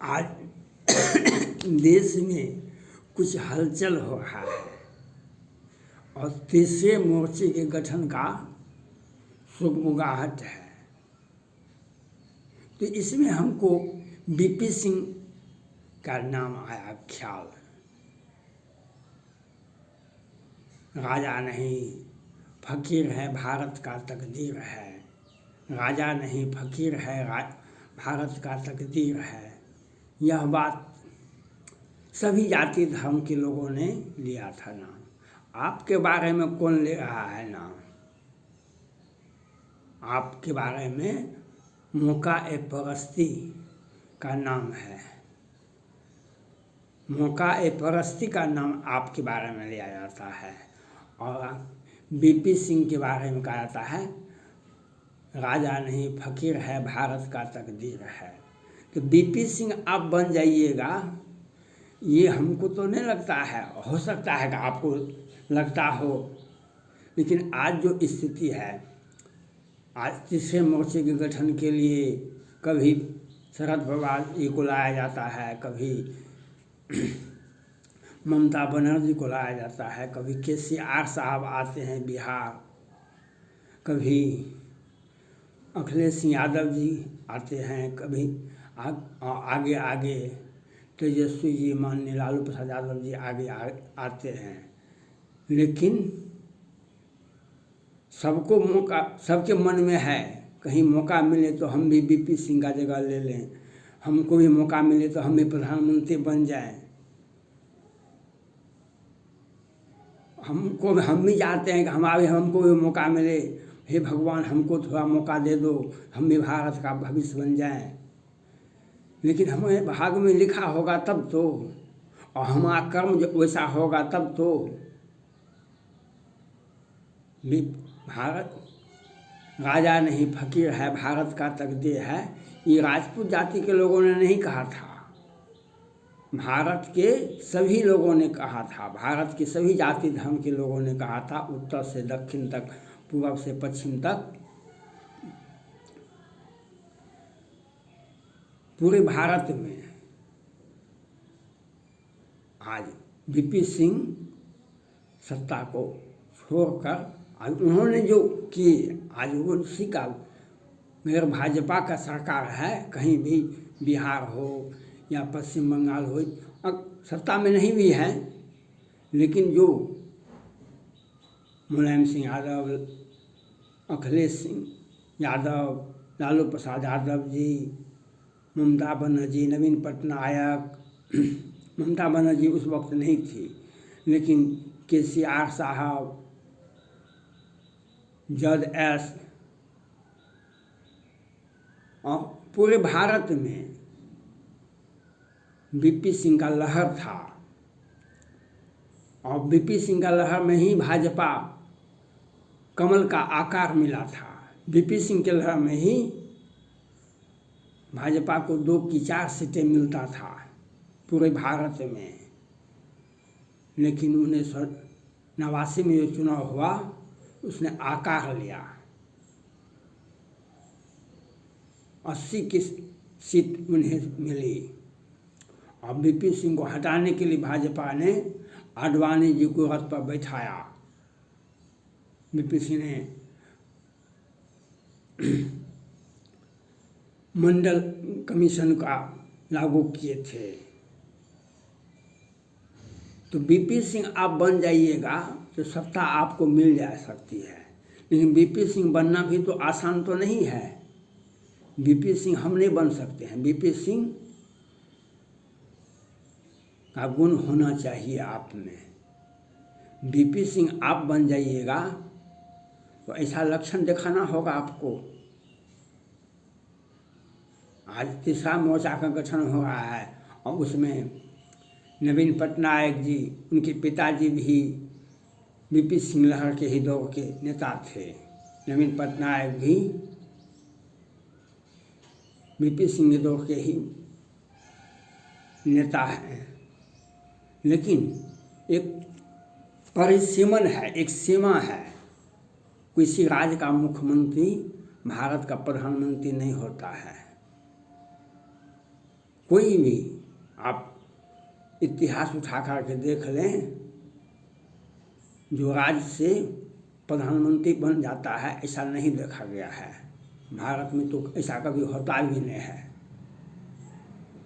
आज देश में कुछ हलचल हो रहा है और तीसरे मोर्चे के गठन का सुगबुगाहट है। तो इसमें हमको बीपी सिंह का नाम आया ख्याल। राजा नहीं फकीर है भारत का तकदीर है, राजा नहीं फकीर है भारत का तकदीर है। यह बात सभी जाति धर्म के लोगों ने लिया था नाम। आपके बारे में कौन ले रहा है नाम? आपके बारे में मौका-ए परस्ती का नाम है। मौका-ए परस्ती का नाम आपके बारे में लिया जाता है और बीपी सिंह के बारे में कहा जाता है राजा नहीं फकीर है भारत का तकदीर है। तो बीपी सिंह आप बन जाइएगा, ये हमको तो नहीं लगता है। हो सकता है कि आपको लगता हो, लेकिन आज जो स्थिति है, आज तीसरे मोर्चे के गठन के लिए कभी शरद पवार जी को लाया जाता है, कभी ममता बनर्जी को लाया जाता है, कभी केसीआर साहब आते हैं बिहार, कभी अखिलेश यादव जी आते हैं, कभी आगे आगे तेजस्वी जी माननीय लालू प्रसाद यादव जी आगे आते हैं। लेकिन सबको मौका, सबके मन में है कहीं मौका मिले तो हम भी बीपी सिंह का जगह ले लें, हमको भी मौका मिले तो हम भी प्रधानमंत्री बन जाएं। हम भी चाहते हैं कि हमको भी मौका मिले, हे भगवान हमको थोड़ा मौका दे दो, हम भी भारत का भविष्य बन जाएं। लेकिन हमें भाग में लिखा होगा तब तो, और हमारा कर्म जब वैसा होगा तब तो। भारत राजा नहीं फकीर है भारत का तकदीर है, ये राजपूत जाति के लोगों ने नहीं कहा था, भारत के सभी लोगों ने कहा था, भारत के सभी जाति धर्म के लोगों ने कहा था। उत्तर से दक्षिण तक, पूर्व से पश्चिम तक, पूरे भारत में आज बीपी सिंह सत्ता को छोड़कर आज उन्होंने जो किए, आज वो उसी का मेयर भाजपा का सरकार है। कहीं भी बिहार हो या पश्चिम बंगाल हो, अब सत्ता में नहीं भी है, लेकिन जो मुलायम सिंह यादव, अखिलेश सिंह यादव, लालू प्रसाद यादव जी, ममता बनर्जी, नवीन पटनायक, ममता बनर्जी उस वक्त नहीं थी, लेकिन केसीआर साहब, जज एस, और पूरे भारत में बीपी सिंह का लहर था। और बीपी सिंह का लहर में ही भाजपा कमल का आकार मिला था। बीपी सिंह के लहर में ही भाजपा को 2 की 4 सीटें मिलता था पूरे भारत में। लेकिन 1989 में जो चुनाव हुआ उसने आकार लिया, 80 की सीट उन्हें मिली। और बीपी सिंह को हटाने के लिए भाजपा ने आडवाणी जी को रथ पर बैठाया। बीपी सिंह ने मंडल कमीशन का लागू किए थे। तो बीपी सिंह आप बन जाइएगा तो सत्ता आपको मिल जा सकती है, लेकिन बीपी सिंह बनना भी तो आसान तो नहीं है। बीपी सिंह हम नहीं बन सकते हैं। बीपी सिंह का गुण होना चाहिए आप में। बीपी सिंह आप बन जाइएगा तो ऐसा लक्षण दिखाना होगा आपको। आज तीसरा मोर्चा का गठन हो रहा है और उसमें नवीन पटनायक जी, उनके पिताजी भी बीपी सिंह लहर के ही दौर के नेता थे। नवीन पटनायक भी बीपी सिंह के दौर के ही नेता हैं। लेकिन एक परिसीमन है, एक सीमा है। किसी राज्य का मुख्यमंत्री भारत का प्रधानमंत्री नहीं होता है। कोई भी आप इतिहास उठा कर के देख लें, जो राज्य से प्रधानमंत्री बन जाता है ऐसा नहीं देखा गया है। भारत में तो ऐसा कभी होता भी नहीं है।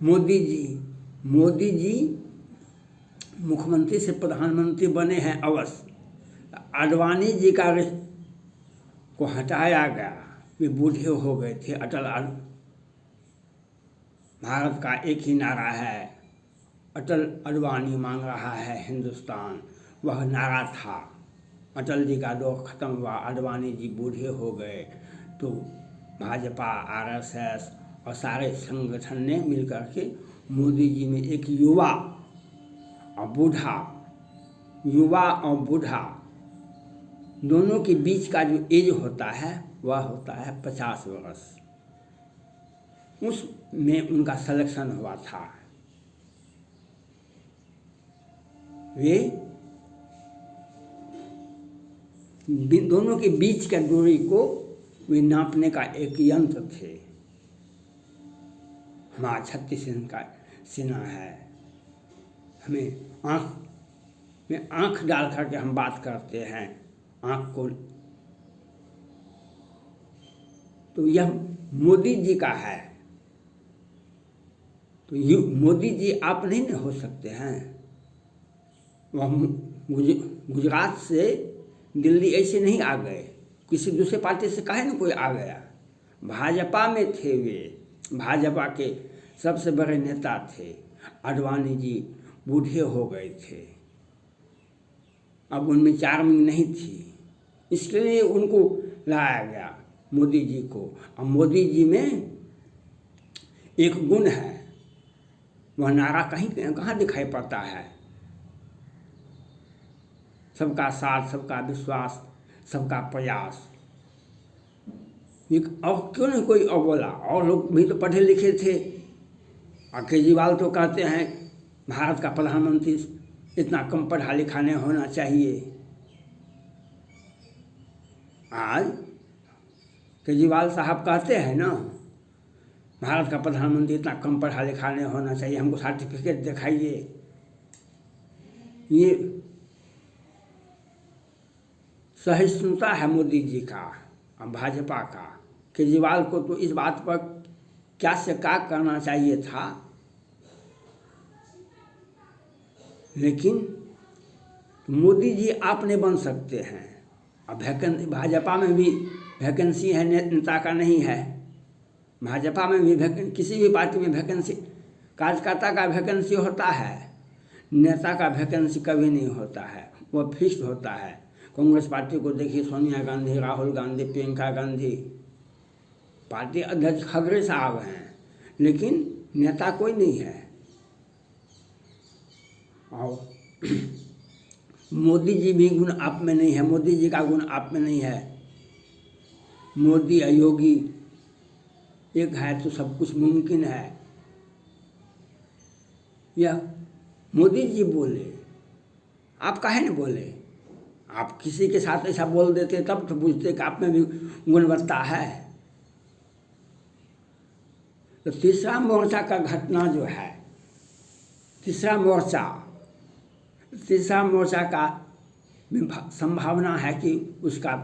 मोदी जी मुख्यमंत्री से प्रधानमंत्री बने हैं अवश्य। आडवाणी जी को हटाया गया, वे बूढ़े हो गए थे। भारत का एक ही नारा है, अटल अडवाणी मांग रहा है हिंदुस्तान, वह नारा था। अटल जी का दौर खत्म हुआ, आडवाणी जी बूढ़े हो गए, तो भाजपा, आरएसएस और सारे संगठन ने मिलकर के मोदी जी में एक युवा और बूढ़ा दोनों के बीच का जो एज होता है वह होता है 50 वर्ष। उसमें उनका सिलेक्शन हुआ था। वे दोनों के बीच का दूरी को वे नापने का एक यंत्र थे। हमारा 36 इंच का सीना है, हमें आँख डाल करके हम बात करते हैं, आँख को। तो यह मोदी जी का है। तो मोदी जी आप नहीं हो सकते हैं। वह गुजरात से दिल्ली ऐसे नहीं आ गए, किसी दूसरे पार्टी से काहे ना कोई आ गया। भाजपा में थे वे, भाजपा के सबसे बड़े नेता थे। आडवाणी जी बूढ़े हो गए थे, अब उनमें चार्मिंग नहीं थी, इसके लिए उनको लाया गया मोदी जी को। और मोदी जी में एक गुण है, वह नारा कहाँ दिखाई पड़ता है, सबका साथ, सबका विश्वास, सबका प्रयास। और क्यों नहीं कोई और बोला? और लोग भी तो पढ़े लिखे थे। और केजरीवाल तो कहते हैं भारत का प्रधानमंत्री इतना कम पढ़ा लिखा नहीं होना चाहिए। आज केजरीवाल साहब कहते हैं ना, भारत का प्रधानमंत्री इतना कम पढ़ा लिखा नहीं होना चाहिए, हमको सर्टिफिकेट दिखाइए। ये सहिष्णुता है मोदी जी का और भाजपा का। केजरीवाल को तो इस बात पर क्या से क्या करना चाहिए था, लेकिन मोदी जी आप नहीं बन सकते हैं। अब भाजपा में भी वैकेंसी है, नेता का नहीं है। भाजपा में भी किसी भी पार्टी में वैकेंसी, कार्यकर्ता का वैकेंसी होता है, नेता का वैकेंसी कभी नहीं होता है, वो फिक्स होता है। कांग्रेस पार्टी को देखिए, सोनिया गांधी, राहुल गांधी, प्रियंका गांधी, पार्टी अध्यक्ष खड़गे साहब हैं, लेकिन नेता कोई नहीं है। और मोदी जी भी गुण आप में नहीं है, मोदी जी का गुण आप में नहीं है। मोदी और योगी एक है तो सब कुछ मुमकिन है। यह मोदी जी बोले, आप काहे नहीं बोले? आप किसी के साथ ऐसा बोल देते तब तो पूछते कि आप में भी गुणवत्ता है। तो तीसरा मोर्चा का घटना जो है, तीसरा मोर्चा का संभावना है कि उसका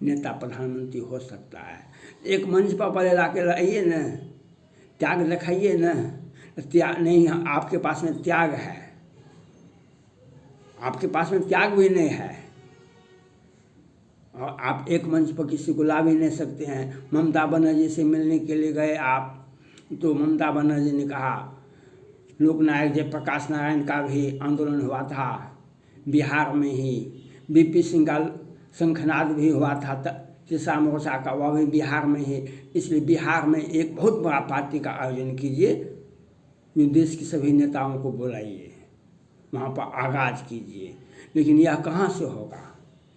नेता प्रधानमंत्री हो सकता है। एक मंच पर पहले ला के लाइए न, त्याग दिखाइए न। त्याग नहीं, आपके पास में त्याग है, आपके पास में त्याग भी नहीं है, और आप एक मंच पर किसी को ला भी नहीं सकते हैं। ममता बनर्जी से मिलने के लिए गए आप, तो ममता बनर्जी ने कहा, लोकनायक जयप्रकाश नारायण का भी आंदोलन हुआ था बिहार में ही, बीपी सिंह का शंखनाद भी हुआ था तीसरा मोर्चा का, वह भी बिहार में ही। इसलिए बिहार में एक बहुत बड़ा पार्टी का आयोजन कीजिए, देश के सभी नेताओं को बुलाइए, वहाँ पर आगाज कीजिए। लेकिन यह कहाँ से होगा?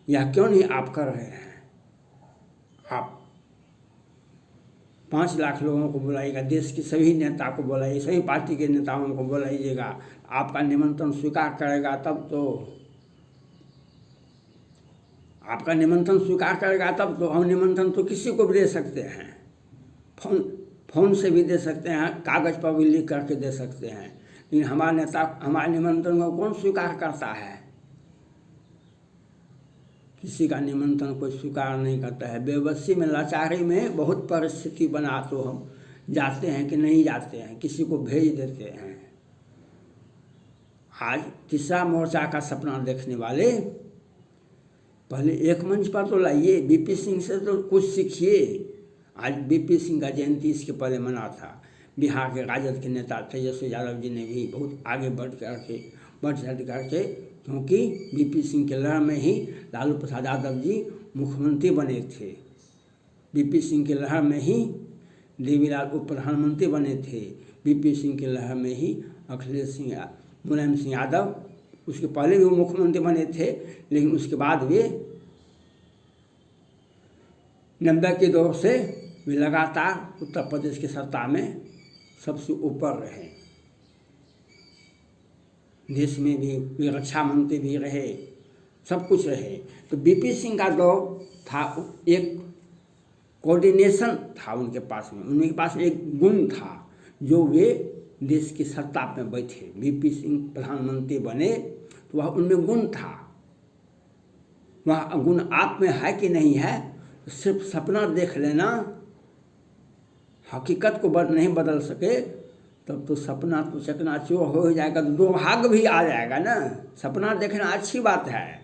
यह क्यों नहीं आप कर रहे हैं? आप 5 लाख लोगों को बुलाइएगा, देश के सभी नेता को बुलाइए, सभी पार्टी के नेताओं को बुलाइएगा, आपका निमंत्रण स्वीकार करेगा तब तो, आपका निमंत्रण स्वीकार करेगा तब तो। हम निमंत्रण तो किसी को भी दे सकते हैं, फ़ोन से भी दे सकते हैं, कागज़ पर भी लिख करके दे सकते हैं, लेकिन हमारा नेता हमारे निमंत्रण को कौन स्वीकार करता है? किसी का निमंत्रण कोई स्वीकार नहीं करता है। बेबसी में, लाचारी में बहुत परिस्थिति बना तो हम जाते हैं कि नहीं जाते हैं, किसी को भेज देते हैं। आज तीसरा मोर्चा का सपना देखने वाले पहले एक मंच पर तो लाइए, बीपी सिंह से तो कुछ सीखिए। आज बीपी सिंह का जयंती इसके पहले मना था। बिहार के राजद के नेता तेजस्वी यादव जी ने भी बहुत आगे बढ़ चढ़ करके, क्योंकि बीपी सिंह के लहर में ही लालू प्रसाद यादव जी मुख्यमंत्री बने थे। बीपी सिंह के लहर में ही देवीलाल उप प्रधानमंत्री बने थे। बीपी सिंह के लहर में ही अखिलेश सिंह, मुलायम सिंह यादव, उसके पहले भी वो मुख्यमंत्री बने थे, लेकिन उसके बाद वे 90 के दौर से वे लगातार उत्तर प्रदेश की सत्ता में सबसे ऊपर रहे। देश में भी वे रक्षा मंत्री भी रहे, सब कुछ रहे। तो बीपी सिंह का दौर था, एक कोऑर्डिनेशन था उनके पास में, उनके पास एक गुण था जो वे देश की सत्ता में बैठे। बीपी सिंह प्रधानमंत्री बने तो वह उनमें गुण था। वह गुण आप में है कि नहीं है, सिर्फ सपना देख लेना हकीकत को नहीं बदल सके, तब तो सपना तो चकनाचूर हो जाएगा, तो दुर्भाग्य भी आ जाएगा ना। सपना देखना अच्छी बात है।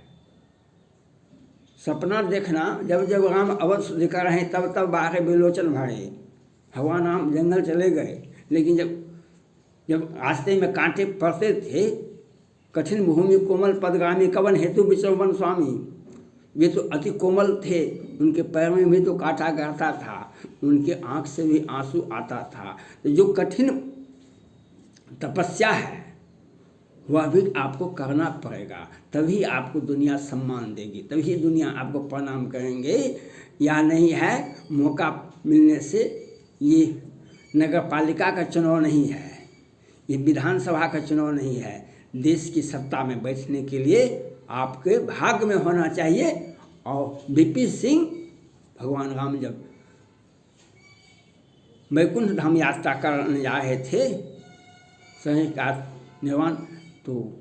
सपना देखना, जब जब राम अवश्य दिखा रहे तब तब बाहर बेलोचन भरे। भगवान राम जंगल चले गए, लेकिन जब रास्ते में कांटे पड़ते थे, कठिन भूमि कोमल पदगामी कवन हेतु विचवन स्वामी, वे तो अति कोमल थे, उनके पैर में भी तो कांटा गड़ता था, उनके आँख से भी आंसू आता था। तो जो कठिन तपस्या है वह भी आपको करना पड़ेगा, तभी आपको दुनिया सम्मान देगी, तभी दुनिया आपको प्रणाम करेंगे। या नहीं है मौका मिलने से, ये नगर पालिका का चुनाव नहीं है, ये विधानसभा का चुनाव नहीं है। देश की सत्ता में बैठने के लिए आपके भाग्य में होना चाहिए। और बीपी सिंह, भगवान राम जब वैकुंठ धाम यात्रा करने जा रहे थे, सही का निर्वाण, तो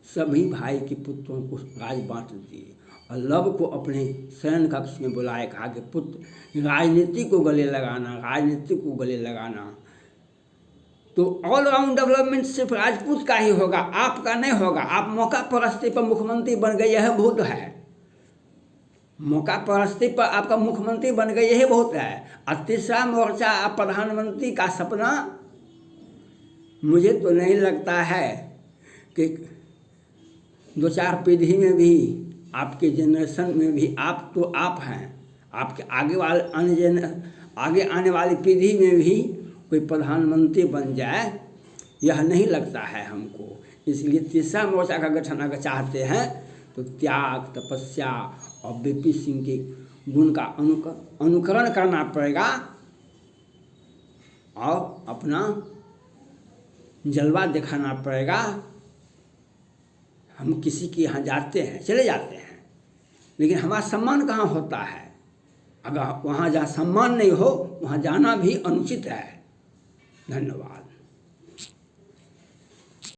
सभी भाई के पुत्रों को राज बांट दिए और लव को अपने शयन कक्ष में बुलाए, कहा कि पुत्र राजनीति को गले लगाना, राजनीति को गले लगाना। तो ऑल राउंड डेवलपमेंट सिर्फ राजपूत का ही होगा, आपका नहीं होगा। आप मौका परस्ती पर मुख्यमंत्री बन गए, यह बहुत है। मौका परस्ती पर आपका मुख्यमंत्री बन गए, यही बहुत है। और तीसरा मोर्चा प्रधानमंत्री का सपना, मुझे तो नहीं लगता है कि 2-4 पीढ़ी में भी, आपके जनरेशन में भी, आप तो आप हैं, आपके आगे आने वाली पीढ़ी में भी कोई प्रधानमंत्री बन जाए, यह नहीं लगता है हमको। इसलिए तीसरा मोर्चा का गठन अगर चाहते हैं तो त्याग, तपस्या और बीपी सिंह के गुण का अनुकरण करना पड़ेगा और अपना जलवा दिखाना पड़ेगा। हम किसी के यहाँ जाते हैं, चले जाते हैं, लेकिन हमारा सम्मान कहाँ होता है? अगर वहाँ जहाँ सम्मान नहीं हो, वहाँ जाना भी अनुचित है। धन्यवाद।